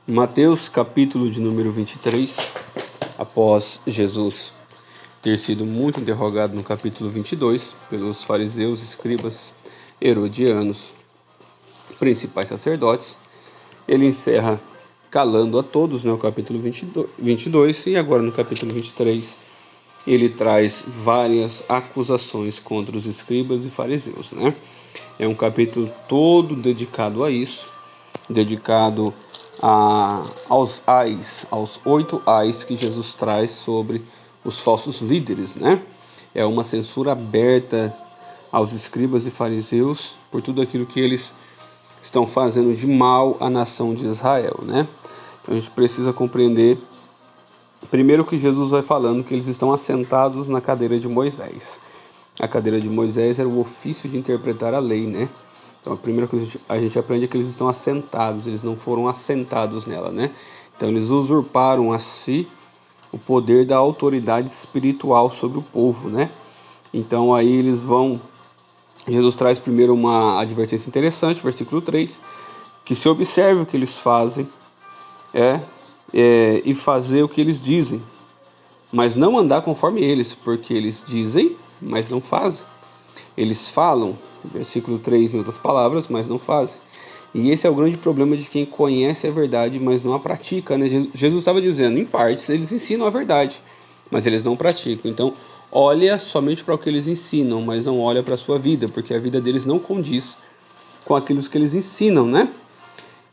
Mateus, capítulo de número 23, após Jesus ter sido muito interrogado no capítulo 22 pelos fariseus, escribas, herodianos, principais sacerdotes, ele encerra calando a todos, no capítulo 22, e agora no capítulo 23 ele traz várias acusações contra os escribas e fariseus, né? É um capítulo todo dedicado a isso, dedicado aos 8 ais que Jesus traz sobre os falsos líderes, né? É uma censura aberta aos escribas e fariseus por tudo aquilo que eles estão fazendo de mal à nação de Israel, né? Então a gente precisa compreender primeiro que Jesus vai falando que eles estão assentados na cadeira de Moisés. A cadeira de Moisés era o ofício de interpretar a lei, né? Então a primeira coisa que a gente aprende é que eles estão assentados, eles não foram assentados nela, né? Então eles usurparam a si o poder da autoridade espiritual sobre o povo, né? Então aí eles vão... Jesus traz primeiro uma advertência interessante, versículo 3, que se observe o que eles fazem e fazer o que eles dizem, mas não andar conforme eles, porque eles dizem, mas não fazem. Eles falam, versículo 3 em outras palavras, mas não fazem. E esse é o grande problema de quem conhece a verdade, mas não a pratica, né? Jesus estava dizendo, em partes, eles ensinam a verdade, mas eles não praticam. Então, olha somente para o que eles ensinam, mas não olha para a sua vida, porque a vida deles não condiz com aquilo que eles ensinam, né?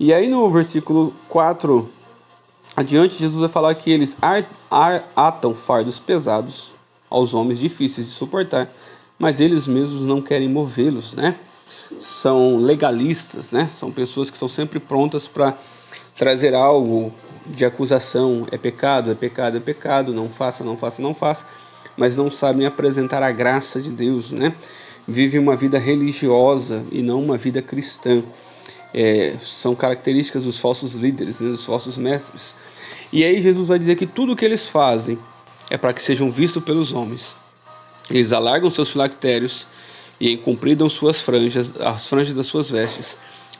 E aí no versículo 4 adiante, Jesus vai falar que eles atam fardos pesados aos homens difíceis de suportar, mas eles mesmos não querem movê-los, né? São legalistas, né? São pessoas que estão sempre prontas para trazer algo de acusação. É pecado, é pecado, é pecado, não faça, não faça, não faça, mas não sabem apresentar a graça de Deus, né? Vivem uma vida religiosa e não uma vida cristã. São características dos falsos líderes, né? Dos falsos mestres. E aí Jesus vai dizer que tudo o que eles fazem é para que sejam vistos pelos homens. Eles alargam seus filactérios e encompriram suas franjas, as franjas das suas vestes.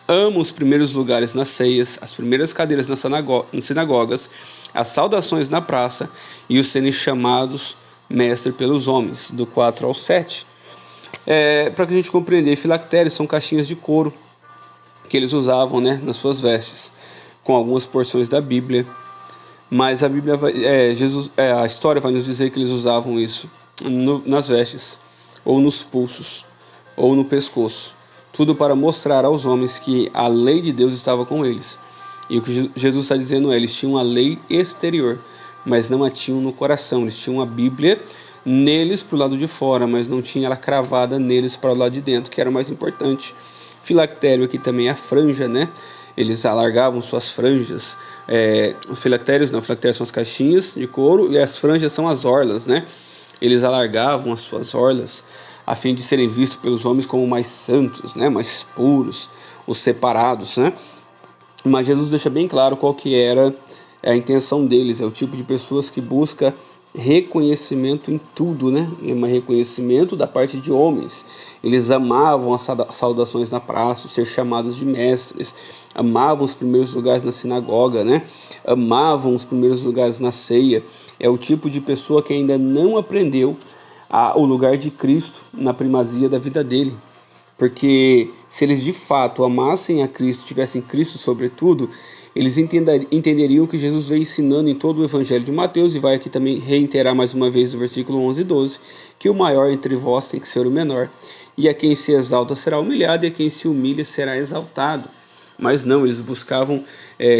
Amam os primeiros lugares nas ceias, as primeiras cadeiras nas sinagogas, as saudações na praça e os serem chamados mestre pelos homens, do 4 ao 7. Para que a gente compreender, filactérios são caixinhas de couro que eles usavam, né, nas suas vestes, com algumas porções da Bíblia. Mas a Bíblia, a história vai nos dizer que eles usavam isso nas vestes, ou nos pulsos, ou no pescoço. Tudo para mostrar aos homens que a lei de Deus estava com eles. E o que Jesus está dizendo é, eles tinham a lei exterior, mas não a tinham no coração. Eles tinham a Bíblia neles para o lado de fora, mas não tinha ela cravada neles para o lado de dentro, que era o mais importante. Filactério aqui também é a franja, né? Eles alargavam suas franjas. Filactérios são as caixinhas de couro e as franjas são as orlas, né? Eles alargavam as suas orlas a fim de serem vistos pelos homens como mais santos, né? Mais puros, os separados, né? Mas Jesus deixa bem claro qual que era a intenção deles. É o tipo de pessoas que busca reconhecimento em tudo, né? Um reconhecimento da parte de homens. Eles amavam as saudações na praça, ser chamados de mestres, amavam os primeiros lugares na sinagoga, né? Amavam os primeiros lugares na ceia. É o tipo de pessoa que ainda não aprendeu o lugar de Cristo na primazia da vida dele. Porque se eles de fato amassem a Cristo, tivessem Cristo sobretudo, eles entenderiam que Jesus veio ensinando em todo o Evangelho de Mateus, e vai aqui também reiterar mais uma vez o versículo 11 e 12, que o maior entre vós tem que ser o menor, e a quem se exalta será humilhado, e a quem se humilha será exaltado. Mas não, eles buscavam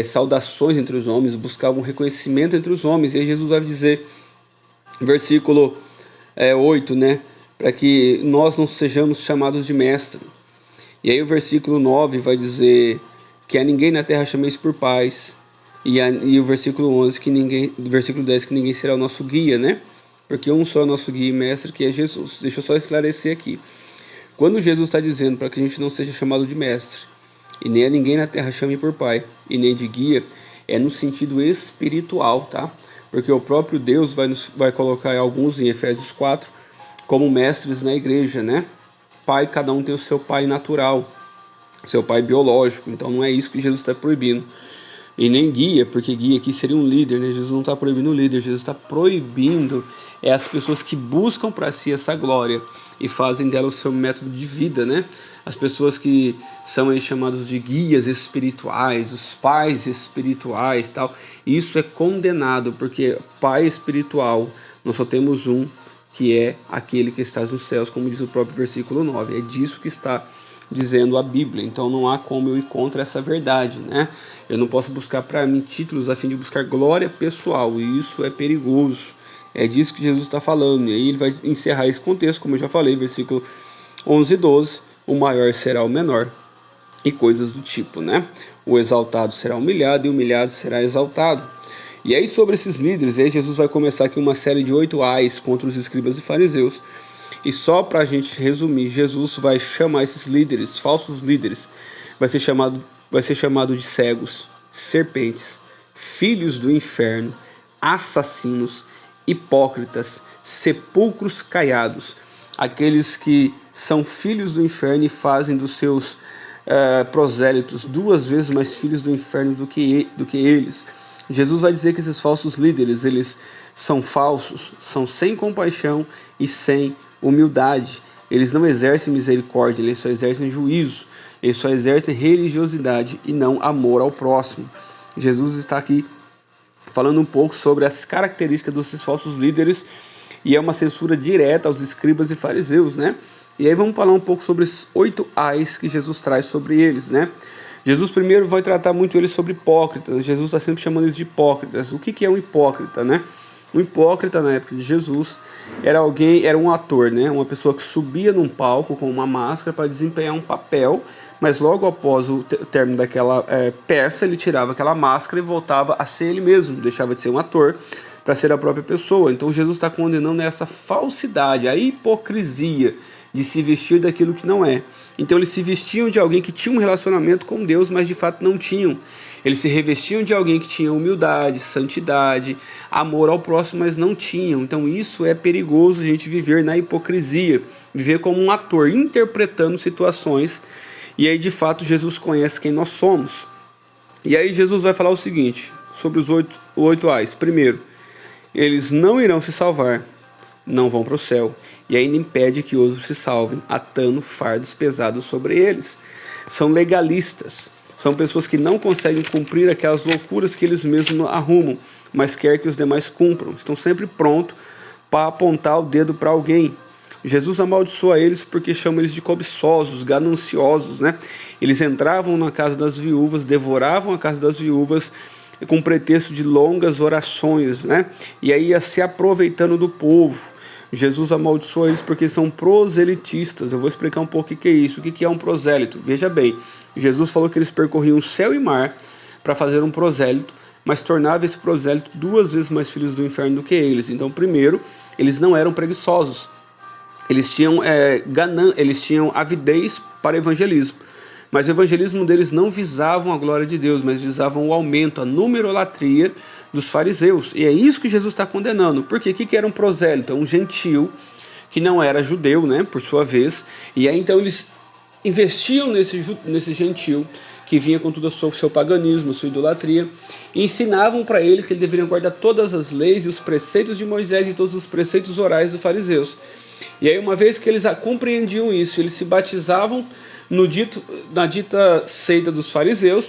saudações entre os homens, buscavam reconhecimento entre os homens. E aí Jesus vai dizer, versículo 8, né? Para que nós não sejamos chamados de mestre. E aí o versículo 9 vai dizer que a ninguém na terra chameis por pais. E o versículo 11, versículo 10, que ninguém será o nosso guia, né? Porque um só é o nosso guia e mestre, que é Jesus. Deixa eu só esclarecer aqui. Quando Jesus está dizendo para que a gente não seja chamado de mestre, e nem a ninguém na terra chame por pai, e nem de guia, é no sentido espiritual, tá? Porque o próprio Deus vai colocar alguns em Efésios 4 como mestres na igreja, né? Pai, cada um tem o seu pai natural, seu pai biológico. Então não é isso que Jesus está proibindo. e nem guia, porque guia aqui seria um líder, né? Jesus não está proibindo o líder, Jesus está proibindo as pessoas que buscam para si essa glória e fazem dela o seu método de vida, né? As pessoas que são aí chamados de guias espirituais, os pais espirituais, tal. Isso é condenado, porque pai espiritual, nós só temos um, que é aquele que está nos céus, como diz o próprio versículo 9. É disso que está dizendo a Bíblia. Então não há como eu encontrar essa verdade, né? Eu não posso buscar para mim títulos a fim de buscar glória pessoal, e isso é perigoso. É disso que Jesus está falando. E aí ele vai encerrar esse contexto, como eu já falei, versículo 11 e 12. O maior será o menor, e coisas do tipo, né? O exaltado será humilhado, e o humilhado será exaltado. E aí sobre esses líderes, aí Jesus vai começar aqui uma série de 8 ais contra os escribas e fariseus. E só para a gente resumir, Jesus vai chamar esses líderes, falsos líderes, vai ser chamado de cegos, serpentes, filhos do inferno, assassinos, hipócritas, sepulcros caiados, aqueles que são filhos do inferno e fazem dos seus prosélitos 2 vezes mais filhos do inferno do que eles. Jesus vai dizer que esses falsos líderes, eles são falsos, são sem compaixão e sem humildade. Eles não exercem misericórdia, eles só exercem juízo, eles só exercem religiosidade e não amor ao próximo. Jesus está aqui falando um pouco sobre as características desses falsos líderes, e é uma censura direta aos escribas e fariseus, né? E aí vamos falar um pouco sobre esses 8 ais que Jesus traz sobre eles, né? Jesus primeiro vai tratar muito eles sobre hipócritas. Jesus está sempre chamando eles de hipócritas. O que é um hipócrita, né? Um hipócrita na época de Jesus era um ator, né? Uma pessoa que subia num palco com uma máscara para desempenhar um papel, mas logo após o término daquela peça, ele tirava aquela máscara e voltava a ser ele mesmo, deixava de ser um ator para ser a própria pessoa. Então Jesus está condenando essa falsidade, a hipocrisia de se vestir daquilo que não é. Então eles se vestiam de alguém que tinha um relacionamento com Deus, mas de fato não tinham. Eles se revestiam de alguém que tinha humildade, santidade, amor ao próximo, mas não tinham. Então isso é perigoso, a gente viver na hipocrisia, viver como um ator, interpretando situações. E aí de fato Jesus conhece quem nós somos. E aí Jesus vai falar o seguinte, sobre os 8 ais. Primeiro, eles não irão se salvar, não vão para o céu, e ainda impede que outros se salvem, atando fardos pesados sobre eles. São legalistas, são pessoas que não conseguem cumprir aquelas loucuras que eles mesmos arrumam, mas querem que os demais cumpram. Estão sempre prontos para apontar o dedo para alguém. Jesus amaldiçoa eles porque chama eles de cobiçosos, gananciosos, né? Eles entravam na casa das viúvas, devoravam a casa das viúvas, com pretexto de longas orações, né? E aí ia se aproveitando do povo. Jesus amaldiçoa eles porque são proselitistas. Eu vou explicar um pouco o que é isso, o que é um prosélito. Veja bem, Jesus falou que eles percorriam céu e mar para fazer um prosélito, mas tornava esse prosélito 2 vezes mais filhos do inferno do que eles. Então, primeiro, eles não eram preguiçosos. Eles tinham eles tinham avidez para evangelismo. Mas o evangelismo deles não visavam a glória de Deus, mas visavam o aumento, a numerolatria dos fariseus. E é isso que Jesus está condenando. Por quê? O que era um prosélito? Um gentil que não era judeu, né, por sua vez. E aí então eles investiam nesse gentil que vinha com todo o seu paganismo, sua idolatria, e ensinavam para ele que ele deveria guardar todas as leis e os preceitos de Moisés e todos os preceitos orais dos fariseus. E aí, uma vez que eles compreendiam isso, eles se batizavam na dita seita dos fariseus,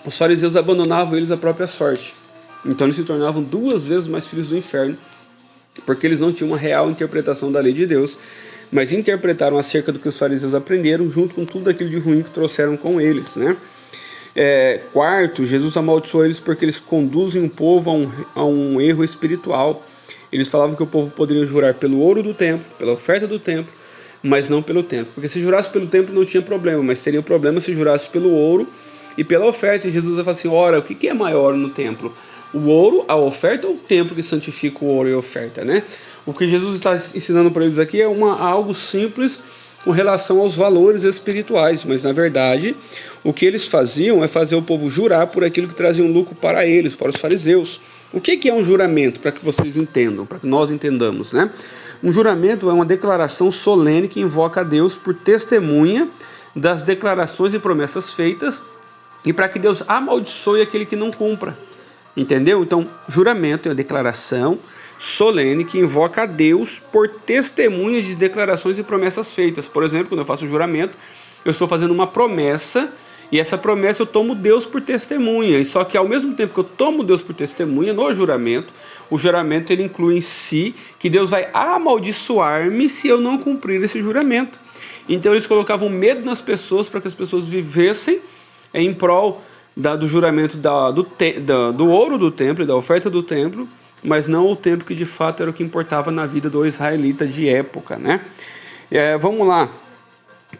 os fariseus abandonavam eles à própria sorte. Então eles se tornavam 2 vezes mais filhos do inferno, porque eles não tinham uma real interpretação da lei de Deus, mas interpretaram acerca do que os fariseus aprenderam, junto com tudo aquilo de ruim que trouxeram com eles, né? Quarto, Jesus amaldiçoou eles porque eles conduzem o povo a um erro espiritual. Eles falavam que o povo poderia jurar pelo ouro do templo, pela oferta do templo, mas não pelo templo. Porque se jurasse pelo templo não tinha problema, mas teria problema se jurasse pelo ouro e pela oferta. E Jesus vai falar assim, ora, o que é maior no templo? O ouro, a oferta, ou o templo que santifica o ouro e a oferta, né? O que Jesus está ensinando para eles aqui é algo simples com relação aos valores espirituais, mas na verdade o que eles faziam é fazer o povo jurar por aquilo que trazia um lucro para eles, para os fariseus. O que é um juramento, para que vocês entendam, para que nós entendamos, né? Um juramento é uma declaração solene que invoca a Deus por testemunha das declarações e promessas feitas e para que Deus amaldiçoe aquele que não cumpra. Entendeu? Então, juramento é uma declaração solene que invoca a Deus por testemunhas de declarações e promessas feitas. Por exemplo, quando eu faço juramento, eu estou fazendo uma promessa, e essa promessa eu tomo Deus por testemunha. E só que ao mesmo tempo que eu tomo Deus por testemunha no juramento, o juramento ele inclui em si que Deus vai amaldiçoar-me se eu não cumprir esse juramento. Então eles colocavam medo nas pessoas para que as pessoas vivessem em prol do juramento do ouro do templo e da oferta do templo, mas não o templo que de fato era o que importava na vida do israelita de época, né? Vamos lá.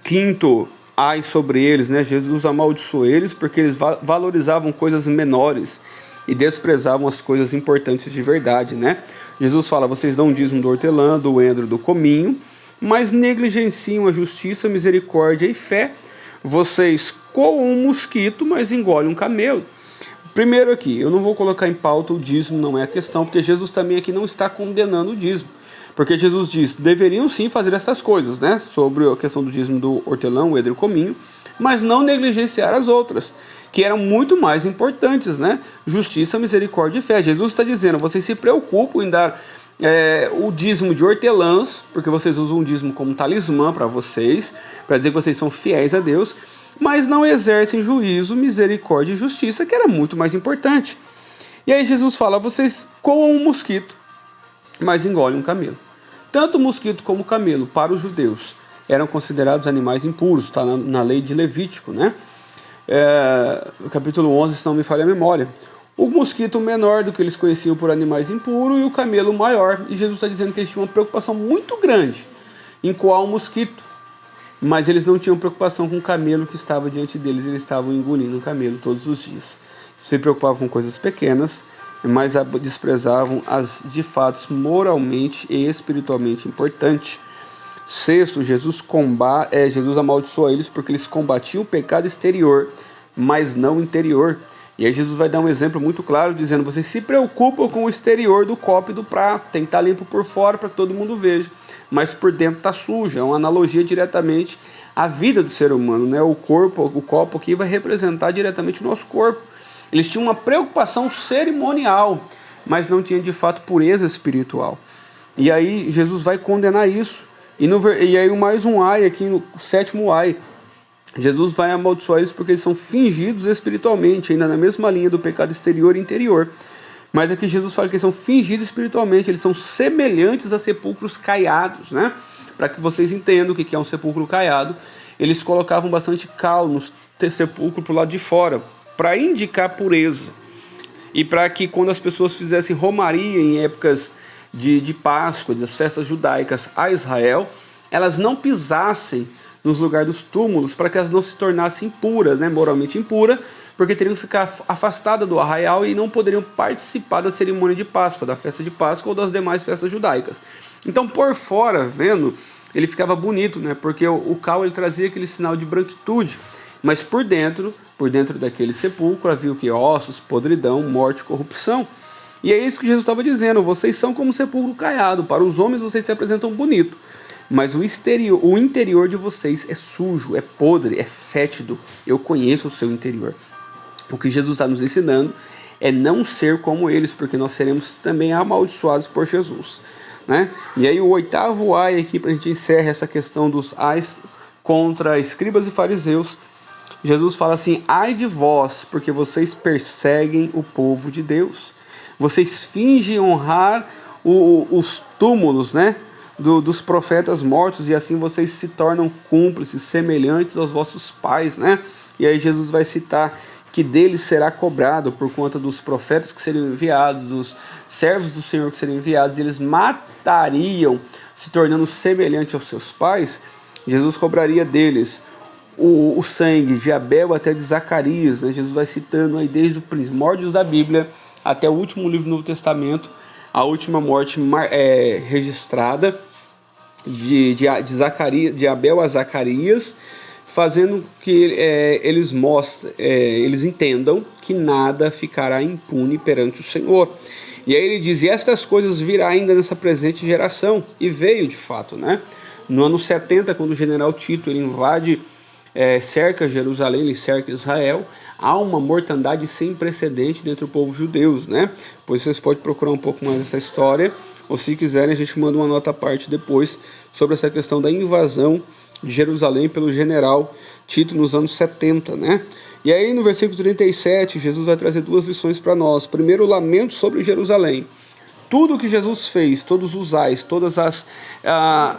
Quinto, ai sobre eles, né? Jesus amaldiçoou eles porque eles valorizavam coisas menores e desprezavam as coisas importantes de verdade, né? Jesus fala, vocês dão dízimo do hortelã, do endro, do cominho, mas negligenciam a justiça, misericórdia e fé. Vocês coam um mosquito, mas engolem um camelo. Primeiro aqui, eu não vou colocar em pauta o dízimo, não é a questão, porque Jesus também aqui não está condenando o dízimo. Porque Jesus diz, deveriam sim fazer essas coisas, né? Sobre a questão do dízimo do hortelã, o endro e o cominho, mas não negligenciar as outras, que eram muito mais importantes, né? Justiça, misericórdia e fé. Jesus está dizendo, vocês se preocupam em dar o dízimo de hortelãs, porque vocês usam o dízimo como talismã para vocês, para dizer que vocês são fiéis a Deus, mas não exercem juízo, misericórdia e justiça, que era muito mais importante. E aí Jesus fala, vocês coam um mosquito, mas engolem um camelo. Tanto o mosquito como o camelo, para os judeus, eram considerados animais impuros, está na lei de Levítico, né? Capítulo 11, se não me falha a memória. O mosquito menor do que eles conheciam por animais impuros e o camelo maior. E Jesus está dizendo que eles tinham uma preocupação muito grande em coar um mosquito. Mas eles não tinham preocupação com o camelo que estava diante deles. Eles estavam engolindo o camelo todos os dias. Se preocupavam com coisas pequenas, mas desprezavam as de fato moralmente e espiritualmente importantes. Sexto, Jesus amaldiçoou eles porque eles combatiam o pecado exterior, mas não o interior. E aí Jesus vai dar um exemplo muito claro, dizendo, vocês se preocupam com o exterior do copo e do prato, tem que estar limpo por fora para que todo mundo veja, mas por dentro está sujo. É uma analogia diretamente à vida do ser humano, né? O copo aqui vai representar diretamente o nosso corpo. Eles tinham uma preocupação cerimonial, mas não tinham de fato pureza espiritual. E aí Jesus vai condenar isso. E aí mais um ai aqui, no sétimo ai. Jesus vai amaldiçoar eles porque eles são fingidos espiritualmente, ainda na mesma linha do pecado exterior e interior. Mas aqui Jesus fala que eles são fingidos espiritualmente, eles são semelhantes a sepulcros caiados, né? Para que vocês entendam o que é um sepulcro caiado, eles colocavam bastante cal no sepulcro para o lado de fora, para indicar pureza. E para que quando as pessoas fizessem romaria em épocas de Páscoa, das festas judaicas a Israel, elas não pisassem nos lugares dos túmulos, para que elas não se tornassem impuras, né, moralmente impuras, porque teriam que ficar afastadas do arraial e não poderiam participar da cerimônia de Páscoa, da festa de Páscoa ou das demais festas judaicas. Então, por fora, vendo, ele ficava bonito, né, porque o cal ele trazia aquele sinal de branquitude, mas por dentro daquele sepulcro havia o que? Ossos, podridão, morte, corrupção. E é isso que Jesus estava dizendo, vocês são como sepulcro caiado, para os homens vocês se apresentam bonito, mas o interior de vocês é sujo, é podre, é fétido. Eu conheço o seu interior. O que Jesus está nos ensinando é não ser como eles, porque nós seremos também amaldiçoados por Jesus, né? E aí o oitavo ai aqui, para a gente encerrar essa questão dos ais contra escribas e fariseus, Jesus fala assim, ai de vós, porque vocês perseguem o povo de Deus. Vocês fingem honrar os túmulos, né? Dos profetas mortos, e assim vocês se tornam cúmplices, semelhantes aos vossos pais, né? E aí Jesus vai citar que deles será cobrado por conta dos profetas que seriam enviados, dos servos do Senhor que seriam enviados, e eles matariam, se tornando semelhantes aos seus pais. Jesus cobraria deles o sangue de Abel até de Zacarias, né? Jesus vai citando aí desde os primórdios da Bíblia até o último livro do Novo Testamento, a última morte registrada de Abel a Zacarias, fazendo que eles entendam que nada ficará impune perante o Senhor. E aí ele diz, e estas coisas virá ainda nessa presente geração, e veio de fato, né? No ano 70, quando o general Tito ele invade cerca Jerusalém, ele cerca Israel, há uma mortandade sem precedente dentro do povo judeu, né? Pois vocês podem procurar um pouco mais essa história, ou se quiserem a gente manda uma nota à parte depois sobre essa questão da invasão de Jerusalém pelo general Tito nos anos 70, né? E aí no versículo 37, Jesus vai trazer duas lições para nós. Primeiro, o lamento sobre Jerusalém. Tudo que Jesus fez, todos os ais, todas as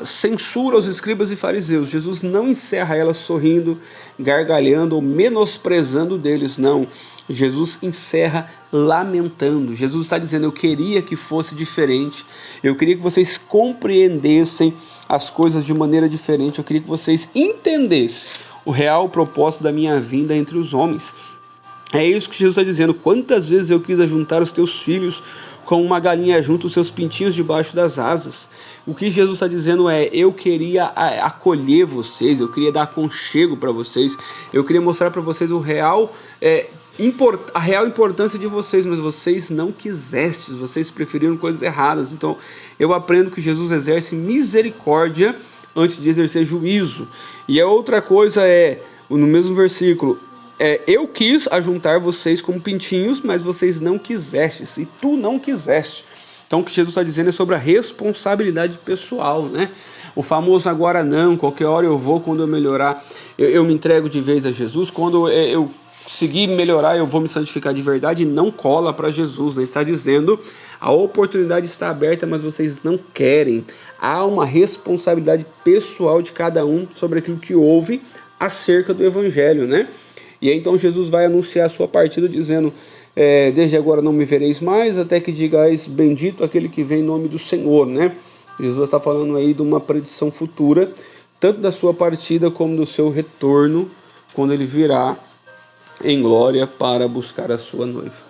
censura aos escribas e fariseus, Jesus não encerra elas sorrindo, gargalhando ou menosprezando deles, não. Jesus encerra lamentando. Jesus está dizendo, eu queria que fosse diferente, eu queria que vocês compreendessem as coisas de maneira diferente, eu queria que vocês entendessem o real propósito da minha vinda entre os homens. É isso que Jesus está dizendo. Quantas vezes eu quis ajuntar os teus filhos como uma galinha junta os seus pintinhos debaixo das asas. O que Jesus está dizendo é, eu queria acolher vocês, eu queria dar aconchego para vocês, eu queria mostrar para vocês a real importância de vocês, mas vocês não quisestes, vocês preferiram coisas erradas. Então eu aprendo que Jesus exerce misericórdia antes de exercer juízo. E a outra coisa no mesmo versículo, eu quis ajuntar vocês como pintinhos, mas vocês não quisestes, e tu não quiseste. Então o que Jesus está dizendo é sobre a responsabilidade pessoal, né? O famoso agora não, qualquer hora eu vou, quando eu melhorar, eu me entrego de vez a Jesus, quando eu conseguir melhorar, eu vou me santificar de verdade, não cola para Jesus. Ele está dizendo, a oportunidade está aberta, mas vocês não querem. Há uma responsabilidade pessoal de cada um sobre aquilo que ouve acerca do Evangelho, né? E aí então Jesus vai anunciar a sua partida dizendo, desde agora não me vereis mais, até que digais, bendito aquele que vem em nome do Senhor, né? Jesus está falando aí de uma predição futura, tanto da sua partida como do seu retorno, quando ele virá em glória para buscar a sua noiva.